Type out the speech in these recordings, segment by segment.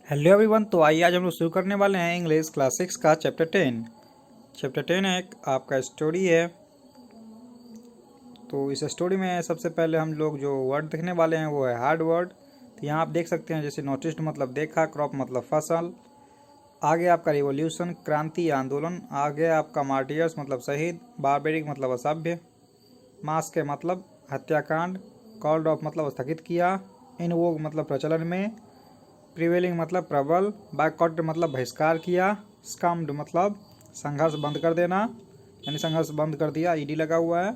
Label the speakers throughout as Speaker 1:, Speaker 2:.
Speaker 1: Hello everyone. तो आइए आज हम लोग शुरू करने वाले हैं इंग्लिश क्लास 6 का चैप्टर 10 एक आपका स्टोरी है। तो इस स्टोरी में सबसे पहले हम लोग जो वर्ड देखने वाले हैं वो है हार्ड वर्ड। तो यहाँ आप देख सकते हैं जैसे नोटिस्ड मतलब देखा, क्रॉप मतलब फसल, आगे आपका रिवॉल्यूशन क्रांति या आंदोलन, आगे आपका मार्टियर्स मतलब शहीद, बारबेरिक मतलब असभ्य, मास के मतलब हत्याकांड, कॉल्ड ऑफ मतलब स्थगित किया, इन वोग मतलब प्रचलन में, प्रिवेलिंग मतलब प्रबल, बायकॉट मतलब बहिष्कार किया, स्कम्ड मतलब संघर्ष बंद कर देना यानी संघर्ष बंद कर दिया, ईडी लगा हुआ है,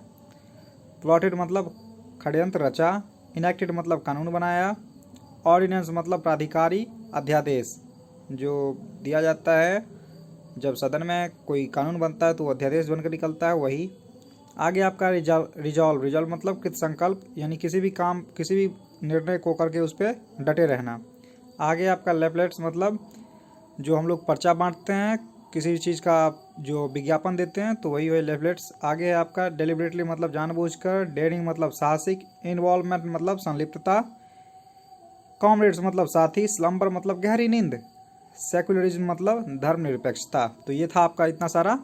Speaker 1: प्लॉटेड मतलब षड्यंत्र रचा, इनेक्टेड मतलब कानून बनाया, ऑर्डिनेंस मतलब प्राधिकारी अध्यादेश जो दिया जाता है जब सदन में कोई कानून बनता है तो अध्यादेश बनकर निकलता है वही। आगे आपका रिजॉल्व मतलब कृत संकल्प यानी किसी भी काम किसी भी निर्णय को करके उस पर डटे रहना। आगे आपका लेफलेट्स मतलब जो हम लोग पर्चा बांटते हैं किसी भी चीज़ का जो विज्ञापन देते हैं तो वही लेफलेट्स। आगे है आपका डेलिबरेटली मतलब जानबूझकर, डेयरिंग मतलब साहसिक, इन्वॉल्वमेंट मतलब संलिप्तता, कॉमरेड्स मतलब साथी, स्लम्बर मतलब गहरी नींद, सेकुलरिज्म मतलब धर्मनिरपेक्षता। तो ये था आपका इतना सारा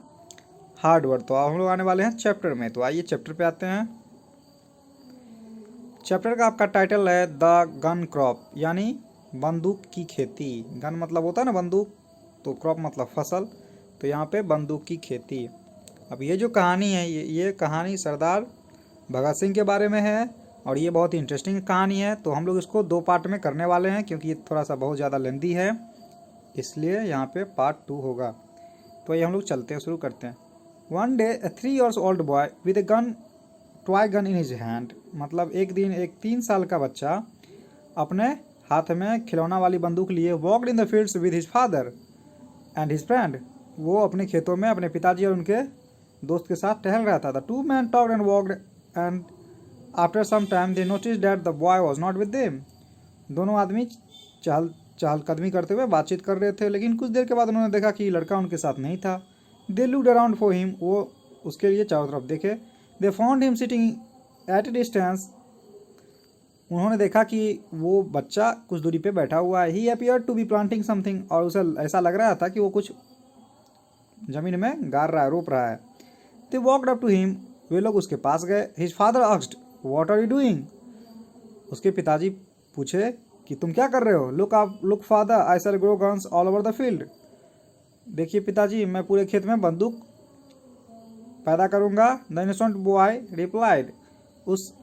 Speaker 1: हार्ड वर्ड। तो अब हम लोग आने वाले हैं चैप्टर में। तो आइए चैप्टर पे आते हैं। चैप्टर का आपका टाइटल है द गन क्रॉप यानी बंदूक की खेती। गन मतलब होता है ना बंदूक, तो क्रॉप मतलब फसल। तो यहाँ पे बंदूक की खेती। अब ये जो कहानी है ये कहानी सरदार भगत सिंह के बारे में है और ये बहुत ही इंटरेस्टिंग कहानी है। तो हम लोग इसको 2 पार्ट में करने वाले हैं क्योंकि ये थोड़ा सा बहुत ज़्यादा लेंदी है, इसलिए यहाँ पे पार्ट 2 होगा। तो ये हम लोग चलते हैं, शुरू करते हैं। One day A 3 years old boy with a gun toy gun in his hand मतलब एक दिन एक 3 साल का बच्चा अपने हाथ में खिलौना वाली बंदूक लिए walked in the fields with his father and his friend. वो अपने खेतों में अपने पिताजी और उनके दोस्त के साथ टहल रहा था। The two man talked and walked and after some time they notice that the boy was not with them. दोनों आदमी चहल चहलकदमी करते हुए बातचीत कर रहे थे, लेकिन कुछ देर के बाद उन्होंने देखा कि लड़का उनके साथ नहीं था। They looked around for him, वो उसके लिए चारों तरफ देखे। They found him sitting at A distance, उन्होंने देखा कि वो बच्चा कुछ दूरी पे बैठा हुआ है। He appear to be planting something, और उसे ऐसा लग रहा था कि वो कुछ जमीन में गाड़ रहा है, रोप रहा है। They walked up to him, वे लोग उसके पास गए। His father asked what are you doing, उसके पिताजी पूछे कि तुम क्या कर रहे हो। Look father I shall grow guns all over the field, देखिए पिताजी मैं पूरे खेत में बंदूक पैदा करूंगा। द इनोसेंट बॉय रिप्लाइड, उस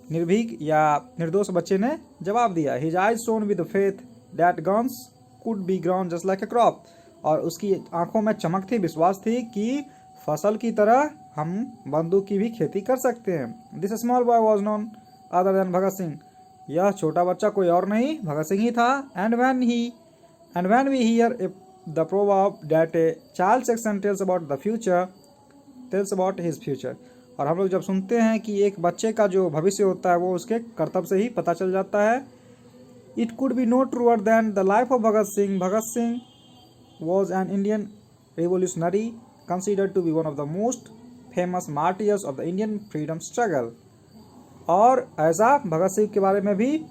Speaker 1: निर्भीक या निर्दोष बच्चे ने जवाब दिया। His eyes shown with faith that guns could be ground just like a crop, और उसकी आंखों में चमक थी, विश्वास थी कि फसल की तरह हम बंदूक की भी खेती कर सकते हैं। This small boy was none other than Bhagat Singh, यह छोटा बच्चा कोई और नहीं भगत सिंह ही था। And when we hear the proverb that a child section tells about his future, और हम लोग जब सुनते हैं कि एक बच्चे का जो भविष्य होता है वो उसके कर्तव्य से ही पता चल जाता है। It could be no truer than the life of Bhagat Singh. Bhagat Singh was an Indian revolutionary considered to be one of the most famous martyrs of the Indian freedom struggle, और ऐसा भगत सिंह के बारे में भी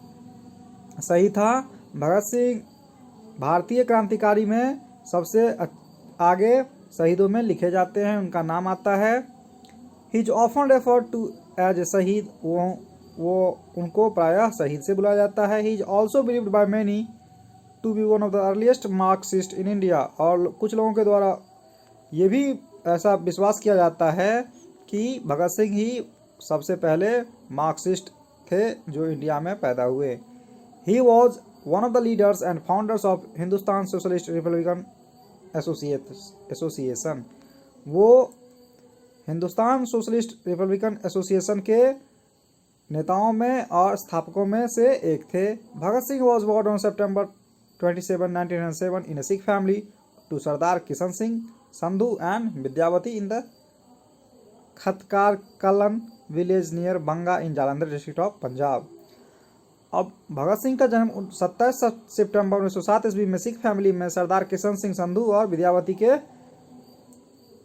Speaker 1: सही था। भगत सिंह भारतीय क्रांतिकारी में सबसे आगे शहीदों में लिखे जाते हैं, उनका नाम आता है। He is often referred to as a shaheed, वो उनको प्रायः शहीद से बुलाया जाता है। He is also believed by many to be one of the earliest Marxist in India, और कुछ लोगों के द्वारा ये भी ऐसा विश्वास किया जाता है कि भगत सिंह ही सबसे पहले मार्क्सिस्ट थे जो इंडिया में पैदा हुए। He was one of the leaders and founders of Hindustan socialist Republican association, वो हिंदुस्तान सोशलिस्ट रिपब्लिकन एसोसिएशन के नेताओं में और स्थापकों में से एक थे। Bhagat Singh was born on September 27, 1907 in a Sikh family to Sardar Kishan Singh Sandhu and Vidyavati in the Khatkar Kalan village near Banga in Jalandhar district of Punjab. अब भगत सिंह का जन्म 27 सितंबर 1907 ईस्वी में सिख फैमिली में सरदार किशन सिंह संधू और विद्यावती के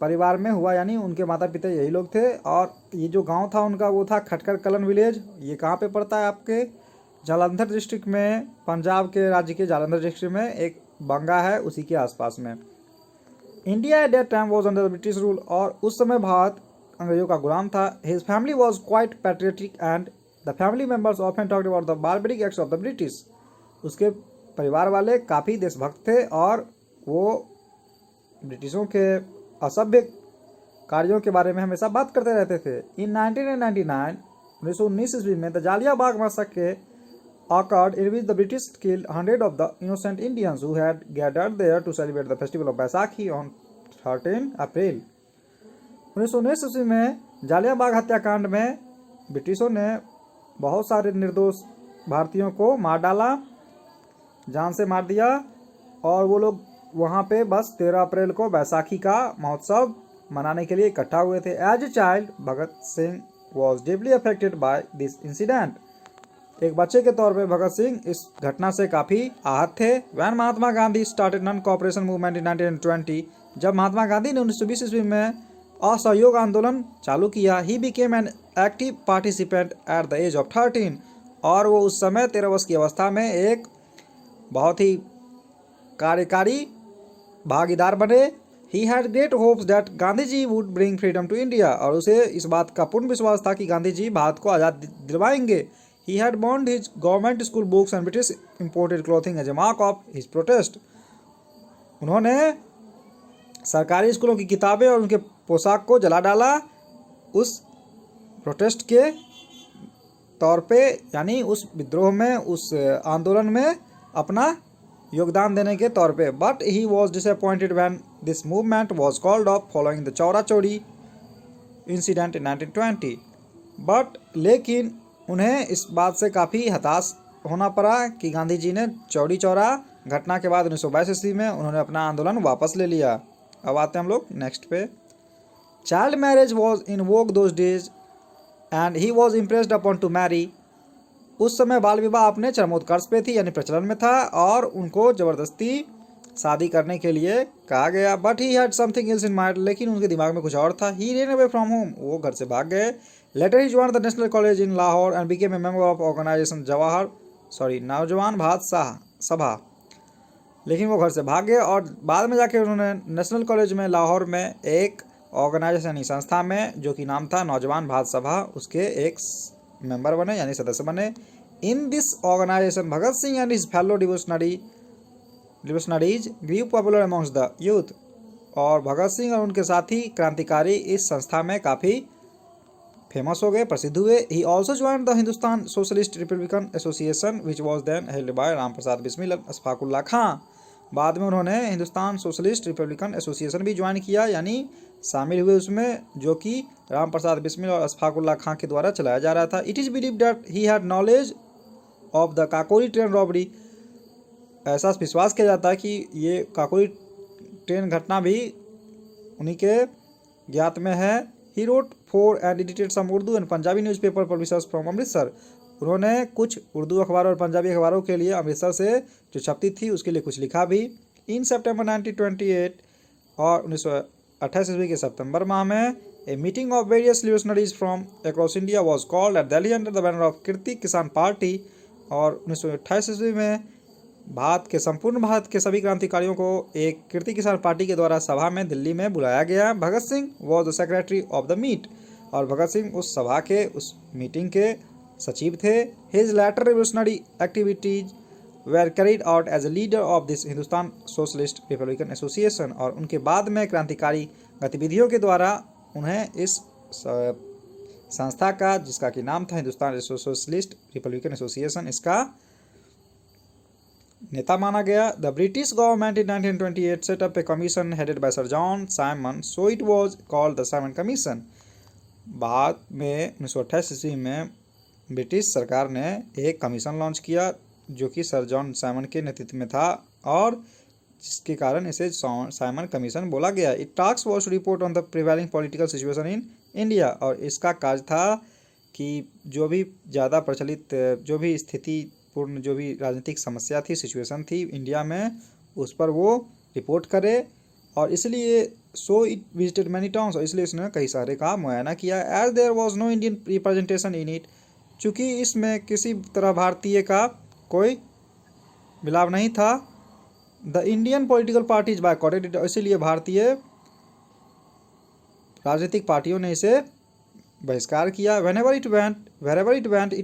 Speaker 1: परिवार में हुआ, यानी उनके माता पिता यही लोग थे। और ये जो गांव था उनका वो था खटकर कलन विलेज। ये कहाँ पे पड़ता है आपके जालंधर डिस्ट्रिक्ट में, पंजाब के राज्य के जालंधर डिस्ट्रिक्ट में एक बंगा है, उसी के आसपास में। India at that time was under British rule, और उस समय भारत अंग्रेजों का गुलाम था। His family was quite patriotic and the family members often talked about the barbaric acts of the British. उसके परिवार वाले काफ़ी देशभक्त थे और वो ब्रिटिशों के असभ्य कार्यों के बारे में हमेशा बात करते रहते थे। इन 1999 1919 ईस्वी में द जालिया बाग massacre occurred in which the British killed hundreds of the innocent Indians who had gathered there to celebrate the festival of Baisakhi on 13 अप्रैल। 1919 ईस्वी में जालिया बाग हत्याकांड में ब्रिटिशों ने बहुत सारे निर्दोष भारतीयों को मार डाला, जान से मार दिया, और वो लोग वहाँ पे बस 13 अप्रैल को बैसाखी का महोत्सव मनाने के लिए इकट्ठा हुए थे। As a child Bhagat Singh was deeply affected by this incident. एक बच्चे के तौर पे भगत सिंह इस घटना से काफ़ी आहत थे। When Mahatma Gandhi started non cooperation movement in 1920, जब महात्मा गांधी ने 1920 ईस्वी में असहयोग आंदोलन चालू किया, he became an active participant at the age of 13, और वो उस समय 13 वर्ष की अवस्था में एक बहुत ही कार्यकारी भागीदार बने। He had great hopes that Gandhi ji would bring freedom to India, और उसे इस बात का पूर्ण विश्वास था कि गांधी जी भारत को आज़ाद दिलवाएंगे। He had burned his government school books and British imported clothing as a mark of his protest. उन्होंने सरकारी स्कूलों की किताबें और उनके पोशाक को जला डाला उस प्रोटेस्ट के तौर पे, यानी उस विद्रोह में, उस आंदोलन में अपना योगदान देने के तौर पे। But he was disappointed when this movement was called off following the Chaura Chauri incident in 1920। But लेकिन उन्हें इस बात से काफ़ी हताश होना पड़ा कि गांधी जी ने चौरी चौरा घटना के बाद 1922 ईस्वी में उन्होंने अपना आंदोलन वापस ले लिया। अब आते हैं हम लोग नेक्स्ट पे। Child marriage was in vogue those days and he was impressed upon to marry. उस समय बाल विवाह अपने चरमोत्कर्ष पे थी, यानी प्रचलन में था, और उनको ज़बरदस्ती शादी करने के लिए कहा गया। But he had something else in mind, लेकिन उनके दिमाग में कुछ और था। He ran away from home, वो घर से भाग गए। Later he joined the national college in Lahore and became a member of organisation Naujawan Bharat सभा। लेकिन वो घर से भाग गए और बाद में जाके उन्होंने नेशनल कॉलेज में लाहौर में एक ऑर्गेनाइजेशन यानी संस्था में, जो कि नाम था नौजवान भारत सभा, उसके एक मेंबर बने यानी सदस्य बने। In this organisation Bhagat Singh and his fellow revolutionaries grew popular amongst the youth, और भगत सिंह और उनके साथी क्रांतिकारी इस संस्था में काफ़ी फेमस हो गए, प्रसिद्ध हुए। He also joined the Hindustan socialist Republican Association which was then held by Ram Prasad Bismil Ashfaqulla Khan. बाद में उन्होंने हिंदुस्तान सोशलिस्ट रिपब्लिकन एसोसिएशन भी ज्वाइन किया, यानी शामिल हुए उसमें, जो कि राम प्रसाद बिस्मिल और अशफाकुल्ला खां के द्वारा चलाया जा रहा था। It is believe that he had knowledge of the Kakori train robbery. ऐसा विश्वास किया जाता है कि ये काकोरी ट्रेन घटना भी उन्हीं के ज्ञात में है। He wrote for and edited some Urdu and Punjabi newspaper publishers from Amritsar. उन्होंने कुछ उर्दू अखबारों और पंजाबी अखबारों के लिए अमृतसर से जो छपती थी उसके लिए कुछ लिखा भी। इन सितंबर 1928 और 1928 ईस्वी के सितंबर माह में a meeting of various revolutionaries from across India was called at Delhi under the banner of Kirti Kisan party. और 1928 ईस्वी में संपूर्ण भारत के सभी क्रांतिकारियों को एक कीर्ति किसान पार्टी के द्वारा सभा में दिल्ली में बुलाया गया। Bhagat Singh was the secretary of the meet, और भगत सिंह उस सभा के, उस मीटिंग के सचिव थे। His later revolutionary activities were carried out as a leader of this Hindustan socialist Republican association, और उनके बाद में क्रांतिकारी गतिविधियों के द्वारा उन्हें इस संस्था का, जिसका कि नाम था हिंदुस्तान सोशलिस्ट रिपब्लिकन एसोसिएशन, इसका नेता माना गया। The British government in 1928 set up a commission headed by sir John Simon, so it was called the Simon commission. बाद में 1928 ईस्वी में ब्रिटिश सरकार ने एक कमीशन लॉन्च किया जो कि सर जॉन साइमन के नेतृत्व में था, और जिसके कारण इसे साइमन कमीशन बोला गया। It task was to report on the prevailing political situation in India, और इसका कार्य था कि जो भी ज़्यादा प्रचलित, जो भी स्थितिपूर्ण, जो भी राजनीतिक समस्या थी, सिचुएशन थी इंडिया में, उस पर वो रिपोर्ट करे। और इसलिए so it visited many towns, और इसलिए इसने कई सारे का मुआयना किया। As there was no Indian representation in it, चूँकि इसमें किसी तरह भारतीय का कोई मिलाव नहीं था, द इंडियन पॉलिटिकल पार्टीज बायकॉटेड, इसीलिए भारतीय राजनीतिक पार्टियों ने इसे बहिष्कार किया। Whenever it went, wherever it went,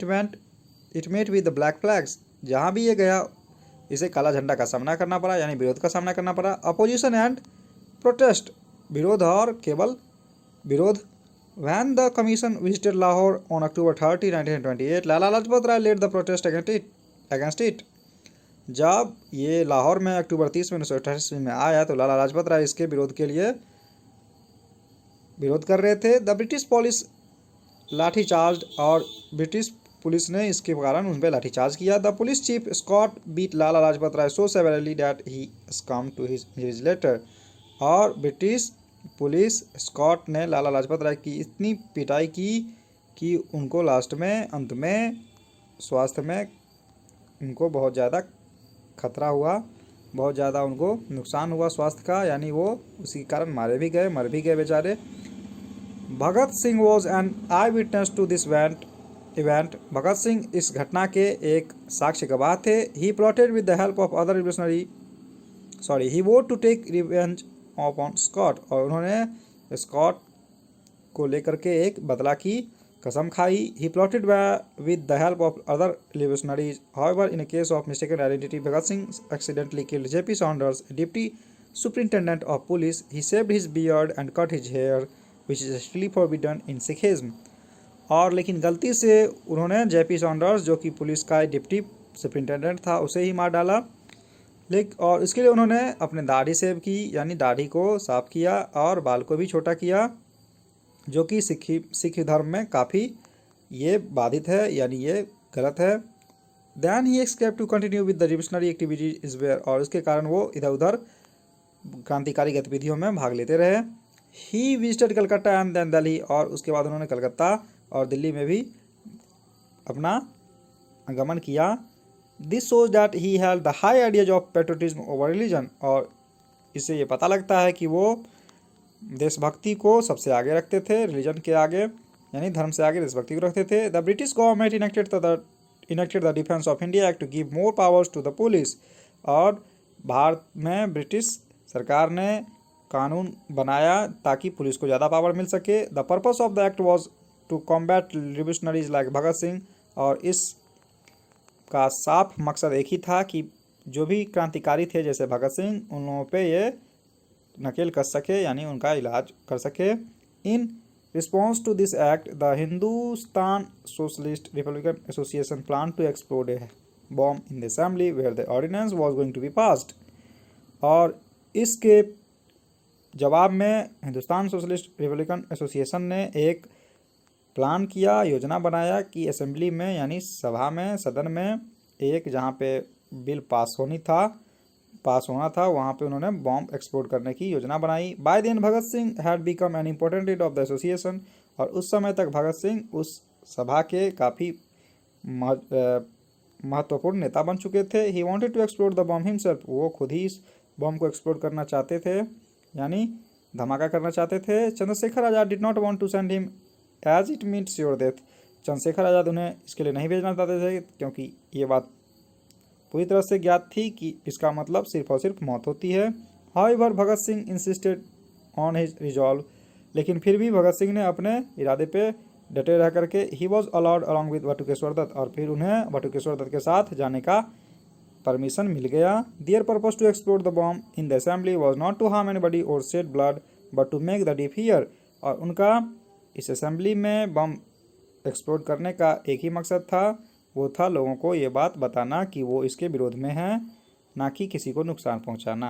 Speaker 1: it met with the black flags, जहाँ भी ये गया इसे काला झंडा का सामना करना पड़ा, यानी विरोध का सामना करना पड़ा। अपोजिशन एंड प्रोटेस्ट, विरोध और केवल विरोध। When the commission visited Lahore on October 30, 1928, Lala Lajpat Rai led the protest against it. जब ये लाहौर में अक्टूबर 30 में 1928 में आया तो लाला लाजपत राय इसके विरोध के लिए विरोध कर रहे थे। The British police lathi charge, और ब्रिटिश पुलिस ने इसके कारण उन पर लाठीचार्ज किया। The police chief Scott beat Lala Lajpat Rai so severely that he succumbed to his later, और ब्रिटिश पुलिस स्कॉट ने लाला लाजपत राय की इतनी पिटाई की कि उनको लास्ट में अंत में स्वास्थ्य में उनको बहुत ज़्यादा खतरा हुआ, बहुत ज़्यादा उनको नुकसान हुआ स्वास्थ्य का, यानी वो उसी कारण मर भी गए बेचारे। Bhagat Singh was an eye witness to this event, Bhagat Singh इस घटना के एक साक्ष्य गवाह थे। He plotted with the help of other revolutionary he vowed to take revenge upon Scott, और उन्होंने स्कॉट को लेकर के एक बदला की कसम खाई। He plotted with the help of other revolutionaries, however in case of mistaken identity Bhagat Singh accidentally killed JP Saunders, deputy superintendent of police. He shaved his beard and cut his hair which is strictly forbidden in Sikhism, और लेकिन गलती से उन्होंने JP Saunders जो कि police का deputy superintendent था उसे ही मार डाला। और इसके लिए उन्होंने अपने दाढ़ी सेव की, यानी दाढ़ी को साफ किया, और बाल को भी छोटा किया, जो कि सिख धर्म में काफ़ी ये बाधित है, यानी ये गलत है। Then he escaped to continue with the revolutionary activities where, और इसके कारण वो इधर उधर क्रांतिकारी गतिविधियों में भाग लेते रहे। He visited Calcutta and then Delhi, और उसके बाद उन्होंने कलकत्ता और दिल्ली में भी अपना आगमन किया। This shows that he had the high ideas of patriotism over religion, और इससे ये पता लगता है कि वो देशभक्ति को सबसे आगे रखते थे, रिलीजन के आगे, यानी धर्म से आगे देशभक्ति को रखते थे। The British government enacted the defence of India act to give more powers to the police, और भारत में ब्रिटिश सरकार ने कानून बनाया ताकि पुलिस को ज़्यादा पावर मिल सके। The purpose of the act was to combat revolutionaries like Bhagat Singh, और इस का साफ मकसद एक ही था कि जो भी क्रांतिकारी थे जैसे भगत सिंह, उन लोगों पे ये नकेल कस सके, यानी उनका इलाज कर सके। In response to this act the Hindustan socialist Republican association plan to explode a bomb in the assembly where the ordinance was going to be passed, और इसके जवाब में हिंदुस्तान सोशलिस्ट रिपब्लिकन एसोसिएशन ने एक प्लान किया, योजना बनाया कि असेंबली में, यानी सभा में, सदन में, एक जहाँ पे बिल पास होना था वहाँ पे उन्होंने बॉम्ब एक्सप्लोड करने की योजना बनाई। By then Bhagat Singh had become an important leader of the association, और उस समय तक भगत सिंह उस सभा के काफ़ी महत्वपूर्ण नेता बन चुके थे। He wanted to explode the bomb himself, वो खुद ही इस बॉम्ब को एक्सप्लोड करना चाहते थे, यानी धमाका करना चाहते थे। Chandrashekhar Azad did not want to send him as it means sure death, Chandrashekhar Azad उन्हें इसके लिए नहीं भेजना चाहते थे, क्योंकि ये बात पूरी तरह से ज्ञात थी कि इसका मतलब सिर्फ और सिर्फ मौत होती है। However Bhagat Singh insisted on his resolve, लेकिन फिर भी भगत सिंह ने अपने इरादे पे डटे रह करके he was allowed along with Batukeshwar Dutt, और फिर उन्हें बटुकेश्वर दत्त के साथ जाने का परमिशन मिल गया। Their purpose to explode the bomb in the assembly was not to harm anybody और shed blood but to make the deaf hear, और उनका इस असेंबली में बम एक्सप्लोड करने का एक ही मकसद था, वो था लोगों को ये बात बताना कि वो इसके विरोध में हैं, ना कि किसी को नुकसान पहुंचाना।